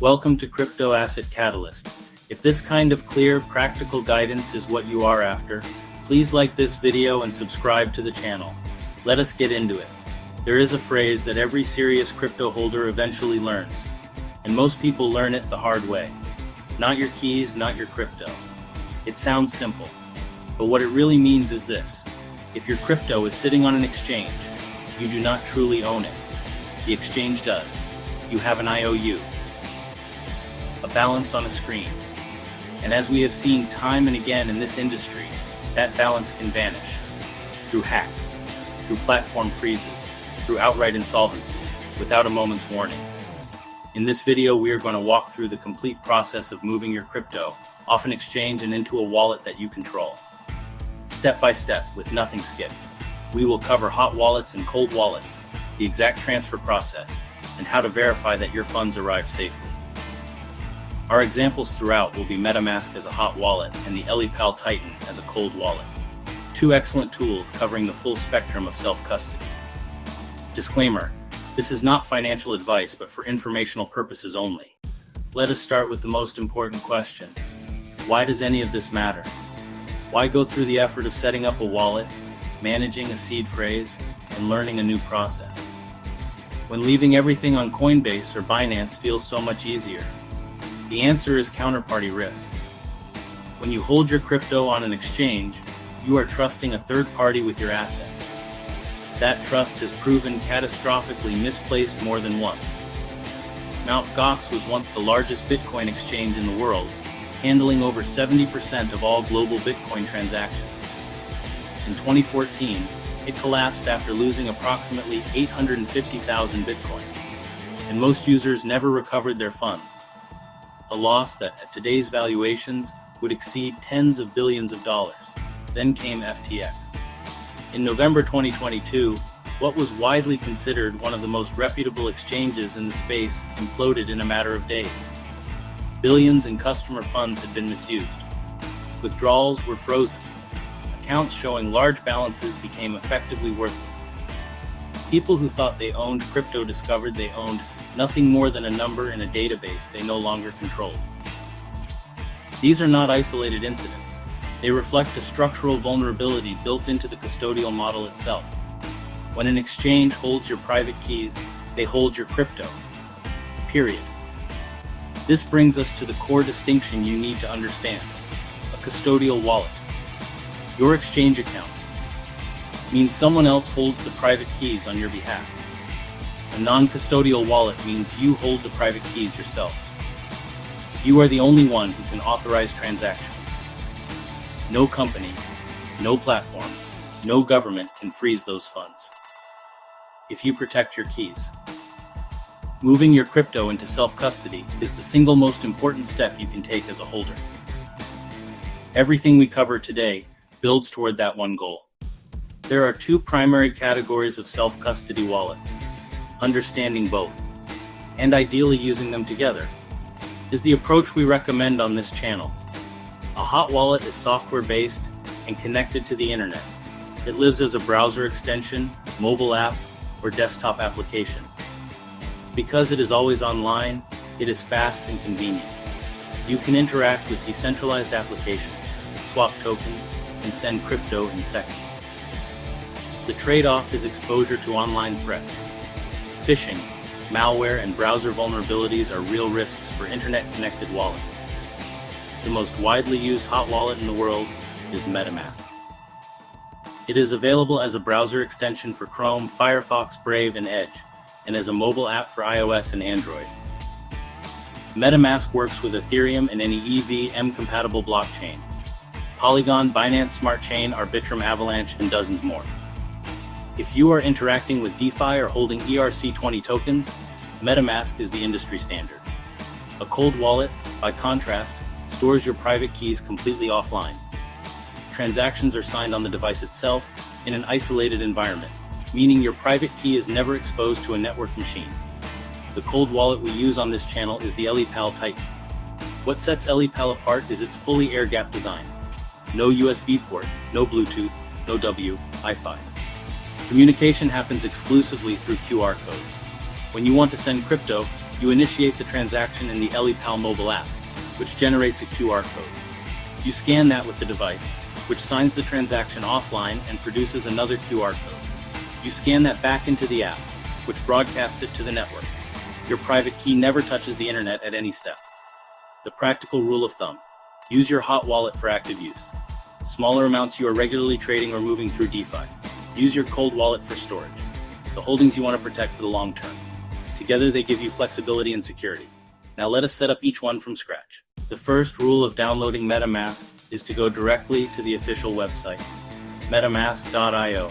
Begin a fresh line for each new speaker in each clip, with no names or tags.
Welcome to Crypto Asset Catalyst. If this kind of clear, practical guidance is what you are after, please like this video and subscribe to the channel. Let us get into it. There is a phrase that every serious crypto holder eventually learns, and most people learn it the hard way. Not your keys, not your crypto. It sounds simple, but what it really means is this. If your crypto is sitting on an exchange, you do not truly own it. The exchange does. You have an IOU, a balance on a screen. And as we have seen time and again in this industry, that balance can vanish through hacks, through platform freezes, through outright insolvency, without a moment's warning. In this video, we are going to walk through the complete process of moving your crypto off an exchange and into a wallet that you control. Step by step, with nothing skipped. We will cover hot wallets and cold wallets, the exact transfer process, and how to verify that your funds arrive safely. Our examples throughout will be MetaMask as a hot wallet and the Elipal Titan as a cold wallet. Two excellent tools covering the full spectrum of self-custody. Disclaimer: this is not financial advice, but for informational purposes only. Let us start with the most important question. Why does any of this matter? Why go through the effort of setting up a wallet, managing a seed phrase, and learning a new process, when leaving everything on Coinbase or Binance feels so much easier? The answer is counterparty risk. When you hold your crypto on an exchange, you are trusting a third party with your assets. That trust has proven catastrophically misplaced more than once. Mt. Gox was once the largest Bitcoin exchange in the world, handling over 70% of all global Bitcoin transactions. In 2014, it collapsed after losing approximately 850,000 Bitcoin, and most users never recovered their funds. A loss that, at today's valuations, would exceed tens of billions of dollars. Then came FTX. In November 2022, what was widely considered one of the most reputable exchanges in the space imploded in a matter of days. Billions in customer funds had been misused. Withdrawals were frozen. Accounts showing large balances became effectively worthless. People who thought they owned crypto discovered they owned nothing more than a number in a database they no longer controlled. These are not isolated incidents. They reflect a structural vulnerability built into the custodial model itself. When an exchange holds your private keys, they hold your crypto. Period. This brings us to the core distinction you need to understand. A custodial wallet. Your exchange account means someone else holds the private keys on your behalf. A non-custodial wallet means you hold the private keys yourself. You are the only one who can authorize transactions. No company, no platform, no government can freeze those funds. If you protect your keys. Moving your crypto into self-custody is the single most important step you can take as a holder. Everything we cover today builds toward that one goal. There are two primary categories of self-custody wallets. Understanding both, and ideally using them together, is the approach we recommend on this channel. A hot wallet is software-based and connected to the internet. It lives as a browser extension, mobile app, or desktop application. Because it is always online, it is fast and convenient. You can interact with decentralized applications, swap tokens, and send crypto in seconds. The trade-off is exposure to online threats. Phishing, malware, and browser vulnerabilities are real risks for internet-connected wallets. The most widely used hot wallet in the world is MetaMask. It is available as a browser extension for Chrome, Firefox, Brave, and Edge, and as a mobile app for iOS and Android. MetaMask works with Ethereum and any EVM-compatible blockchain. Polygon, Binance Smart Chain, Arbitrum, Avalanche, and dozens more. If you are interacting with DeFi or holding ERC20 tokens, MetaMask is the industry standard. A cold wallet, by contrast, stores your private keys completely offline. Transactions are signed on the device itself in an isolated environment, meaning your private key is never exposed to a network machine. The cold wallet we use on this channel is the Elipal Titan. What sets Elipal apart is its fully air-gapped design. No USB port, no Bluetooth, no Wi-Fi. Communication happens exclusively through QR codes. When you want to send crypto, You initiate the transaction in the EliPal mobile app, which generates a QR code. You scan that with the device, which signs the transaction offline and produces another QR code. You scan that back into the app, which broadcasts it to the network. Your private key never touches the internet at any step. The practical rule of thumb: use your hot wallet for active use. Smaller amounts you are regularly trading or moving through DeFi. Use your cold wallet for storage, the holdings you want to protect for the long term. Together they give you flexibility and security. Now let us set up each one from scratch. The first rule of downloading MetaMask is to go directly to the official website, metamask.io.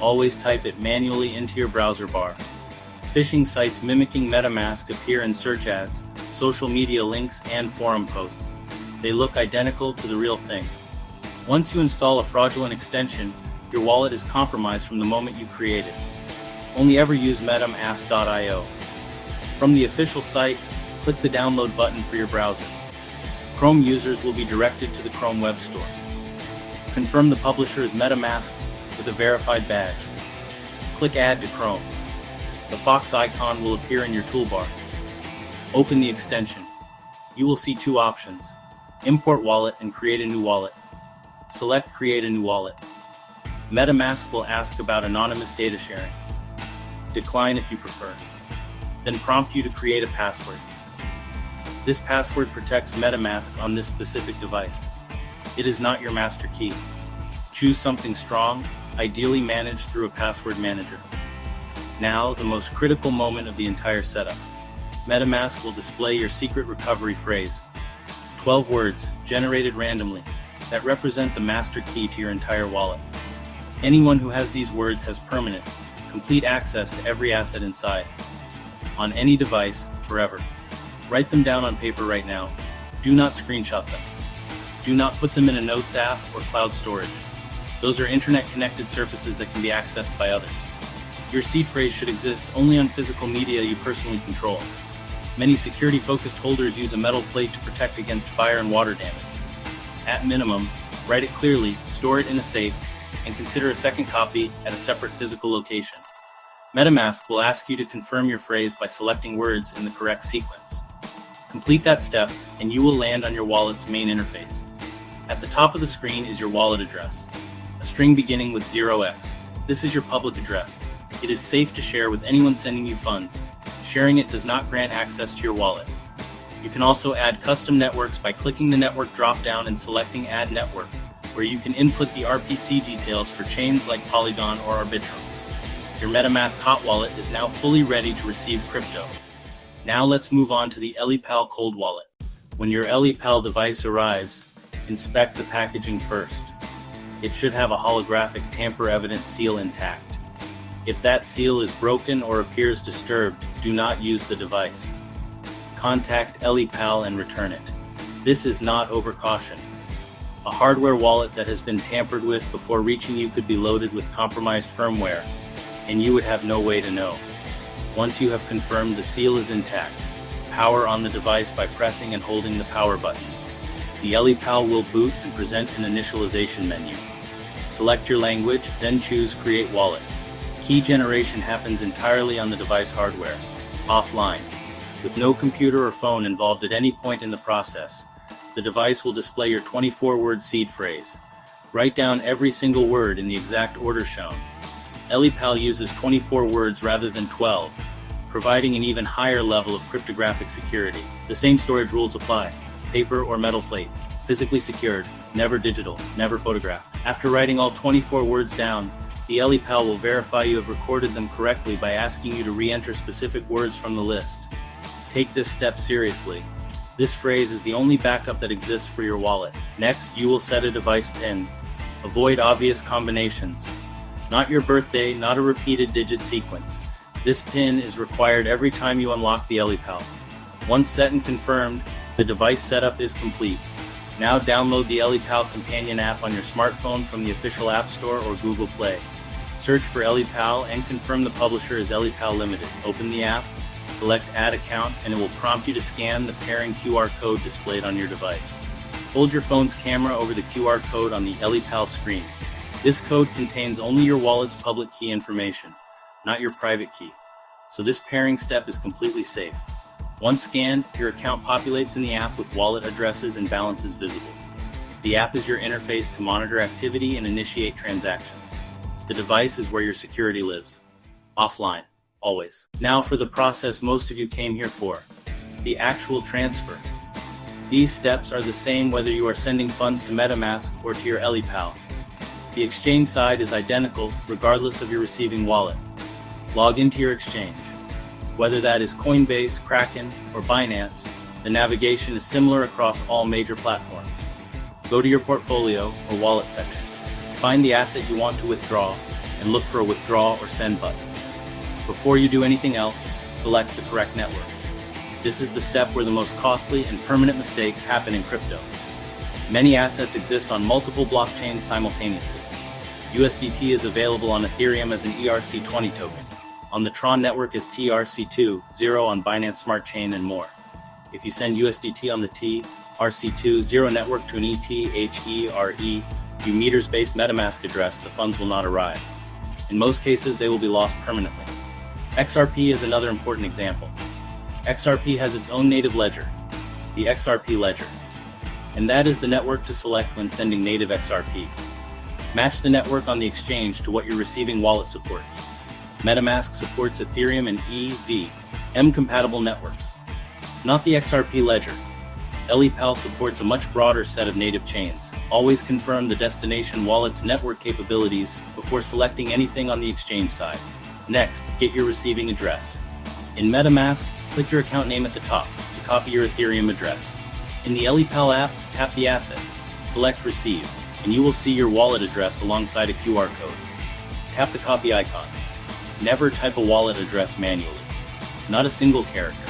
Always type it manually into your browser bar. Phishing sites mimicking MetaMask appear in search ads, social media links, and forum posts. They look identical to the real thing. Once you install a fraudulent extension, your wallet is compromised from the moment you create it. Only ever use metamask.io. From the official site, click the download button for your browser. Chrome users will be directed to the Chrome Web Store. Confirm the publisher is MetaMask with a verified badge. Click Add to Chrome. The Fox icon will appear in your toolbar. Open the extension. You will see two options: Import Wallet and Create a New Wallet. Select Create a New Wallet. MetaMask will ask about anonymous data sharing. Decline if you prefer. Then prompt you to create a password. This password protects MetaMask on this specific device. It is not your master key. Choose something strong, ideally managed through a password manager. Now, the most critical moment of the entire setup. MetaMask will display your secret recovery phrase. 12 words, generated randomly, that represent the master key to your entire wallet. Anyone who has these words has permanent, complete access to every asset inside. On any device, forever. Write them down on paper right now. Do not screenshot them. Do not put them in a notes app or cloud storage. Those are internet-connected surfaces that can be accessed by others. Your seed phrase should exist only on physical media you personally control. Many security-focused holders use a metal plate to protect against fire and water damage. At minimum, write it clearly, store it in a safe, and consider a second copy at a separate physical location. MetaMask will ask you to confirm your phrase by selecting words in the correct sequence. Complete that step, and you will land on your wallet's main interface. At the top of the screen is your wallet address, a string beginning with 0x. This is your public address. It is safe to share with anyone sending you funds. Sharing it does not grant access to your wallet. You can also add custom networks by clicking the network drop-down and selecting Add Network, where you can input the RPC details for chains like Polygon or Arbitrum. Your MetaMask hot wallet is now fully ready to receive crypto. Now let's move on to the EliPal cold wallet. When your EliPal device arrives, inspect the packaging first. It should have a holographic tamper-evident seal intact. If that seal is broken or appears disturbed, do not use the device. Contact EliPal and return it. This is not overcaution. A hardware wallet that has been tampered with before reaching you could be loaded with compromised firmware, and you would have no way to know. Once you have confirmed the seal is intact, power on the device by pressing and holding the power button. The EliPal will boot and present an initialization menu. Select your language, then choose Create Wallet. Key generation happens entirely on the device hardware, offline. With no computer or phone involved at any point in the process, the device will display your 24-word seed phrase. Write down every single word in the exact order shown. EliPal uses 24 words rather than 12, providing an even higher level of cryptographic security. The same storage rules apply: paper or metal plate, physically secured, never digital, never photographed. After writing all 24 words down, the EliPal will verify you have recorded them correctly by asking you to re-enter specific words from the list. Take this step seriously. This phrase is the only backup that exists for your wallet. Next, you will set a device PIN. Avoid obvious combinations. Not your birthday, not a repeated digit sequence. This PIN is required every time you unlock the EliPal. Once set and confirmed, the device setup is complete. Now download the EliPal companion app on your smartphone from the official App Store or Google Play. Search for EliPal and confirm the publisher is EliPal Limited. Open the app, select Add Account, and it will prompt you to scan the pairing QR code displayed on your device. Hold your phone's camera over the QR code on the EliPal screen. This code contains only your wallet's public key information, not your private key, so this pairing step is completely safe. Once scanned, your account populates in the app with wallet addresses and balances visible. The app is your interface to monitor activity and initiate transactions. The device is where your security lives. Offline, always. Now for the process most of you came here for. The actual transfer. These steps are the same whether you are sending funds to MetaMask or to your EliPal. The exchange side is identical regardless of your receiving wallet. Log into your exchange. Whether that is Coinbase, Kraken, or Binance, the navigation is similar across all major platforms. Go to your portfolio or wallet section. Find the asset you want to withdraw and look for a withdraw or send button. Before you do anything else, select the correct network. This is the step where the most costly and permanent mistakes happen in crypto. Many assets exist on multiple blockchains simultaneously. USDT is available on Ethereum as an ERC20 token. On the Tron network as TRC2, 0 on Binance Smart Chain, and more. If you send USDT on the TRC2 0 network to an ETHEREU meters-based MetaMask address, the funds will not arrive. In most cases, they will be lost permanently. XRP is another important example. XRP has its own native ledger, the XRP ledger, and that is the network to select when sending native XRP. Match the network on the exchange to what your receiving wallet supports. MetaMask supports Ethereum and EVM-compatible networks, not the XRP ledger. EliPal supports a much broader set of native chains. Always confirm the destination wallet's network capabilities before selecting anything on the exchange side. Next, get your receiving address. In MetaMask, click your account name at the top to copy your Ethereum address. In the EliPal app, tap the asset, select Receive, and you will see your wallet address alongside a QR code. Tap the copy icon. Never type a wallet address manually. Not a single character.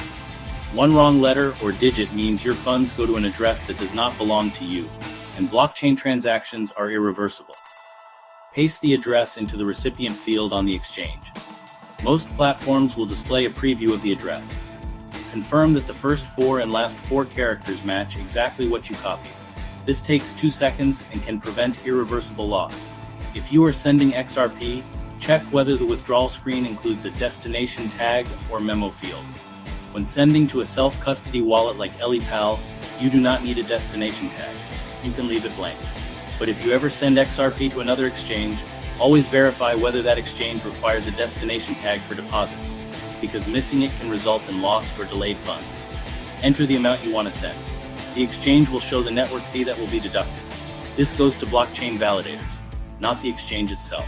One wrong letter or digit means your funds go to an address that does not belong to you, and blockchain transactions are irreversible. Paste the address into the recipient field on the exchange. Most platforms will display a preview of the address. Confirm that the first 4 and last 4 characters match exactly what you copied. This takes 2 seconds and can prevent irreversible loss. If you are sending XRP, check whether the withdrawal screen includes a destination tag or memo field. When sending to a self-custody wallet like EliPal, you do not need a destination tag. You can leave it blank. But if you ever send XRP to another exchange, always verify whether that exchange requires a destination tag for deposits, because missing it can result in lost or delayed funds. Enter the amount you want to send. The exchange will show the network fee that will be deducted. This goes to blockchain validators, not the exchange itself.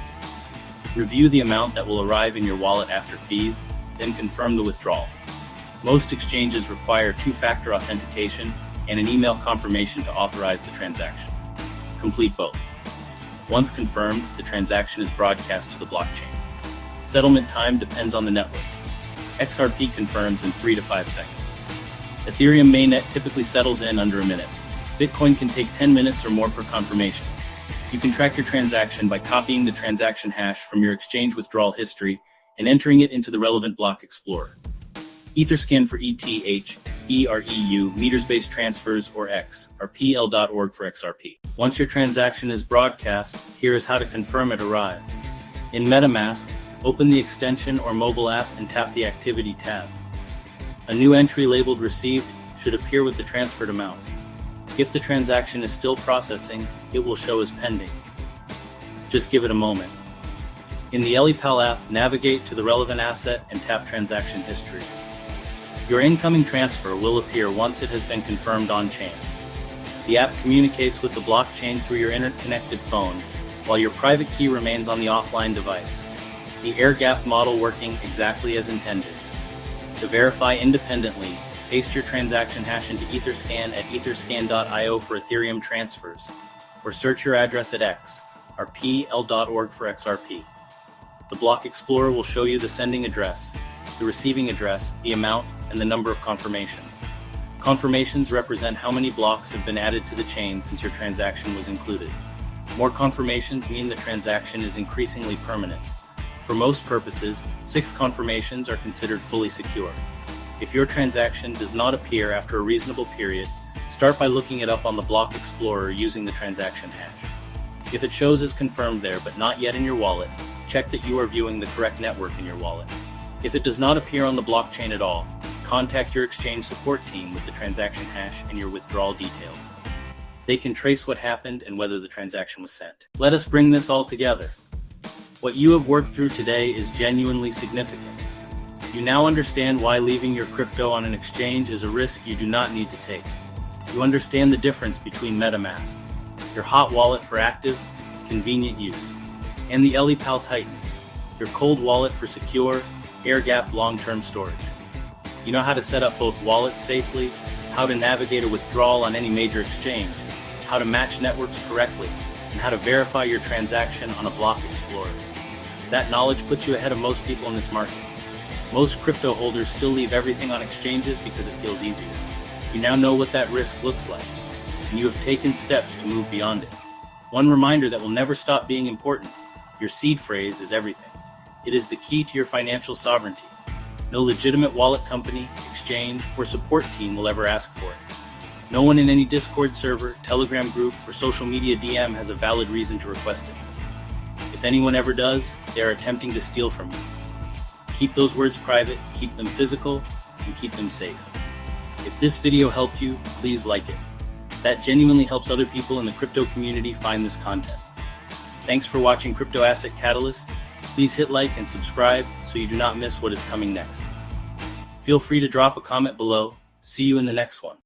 Review the amount that will arrive in your wallet after fees, then confirm the withdrawal. Most exchanges require 2-factor authentication and an email confirmation to authorize the transaction. Complete both. Once confirmed, the transaction is broadcast to the blockchain. Settlement time depends on the network. XRP confirms in 3 to 5 seconds. Ethereum mainnet typically settles in under a minute. Bitcoin can take 10 minutes or more per confirmation. You can track your transaction by copying the transaction hash from your exchange withdrawal history and entering it into the relevant block explorer. Etherscan for ETHEREU, meters-based transfers, or X, or PL.org for XRP. Once your transaction is broadcast, here is how to confirm it arrived. In MetaMask, open the extension or mobile app and tap the Activity tab. A new entry labeled Received should appear with the transferred amount. If the transaction is still processing, it will show as pending. Just give it a moment. In the EliPal app, navigate to the relevant asset and tap Transaction History. Your incoming transfer will appear once it has been confirmed on-chain. The app communicates with the blockchain through your interconnected phone, while your private key remains on the offline device. The air-gapped model working exactly as intended. To verify independently, paste your transaction hash into Etherscan at etherscan.io for Ethereum transfers, or search your address at X, or PL.org for XRP. The block explorer will show you the sending address, the receiving address, the amount, and the number of confirmations. Confirmations represent how many blocks have been added to the chain since your transaction was included. More confirmations mean the transaction is increasingly permanent. For most purposes, 6 confirmations are considered fully secure. If your transaction does not appear after a reasonable period, start by looking it up on the block explorer using the transaction hash. If it shows as confirmed there but not yet in your wallet, check that you are viewing the correct network in your wallet. If it does not appear on the blockchain at all, contact your exchange support team with the transaction hash and your withdrawal details. They can trace what happened and whether the transaction was sent. Let us bring this all together. What you have worked through today is genuinely significant. You now understand why leaving your crypto on an exchange is a risk you do not need to take. You understand the difference between MetaMask, your hot wallet for active, convenient use, and the EliPal Titan, your cold wallet for secure, air-gapped long-term storage. You know how to set up both wallets safely, how to navigate a withdrawal on any major exchange, how to match networks correctly, and how to verify your transaction on a block explorer. That knowledge puts you ahead of most people in this market. Most crypto holders still leave everything on exchanges because it feels easier. You now know what that risk looks like, and you have taken steps to move beyond it. One reminder that will never stop being important: your seed phrase is everything. It is the key to your financial sovereignty. No legitimate wallet company, exchange, or support team will ever ask for it. No one in any Discord server, Telegram group, or social media DM has a valid reason to request it. If anyone ever does, they are attempting to steal from you. Keep those words private, keep them physical, and keep them safe. If this video helped you, please like it. That genuinely helps other people in the crypto community find this content. Thanks for watching Crypto Asset Catalyst. Please hit like and subscribe so you do not miss what is coming next. Feel free to drop a comment below. See you in the next one.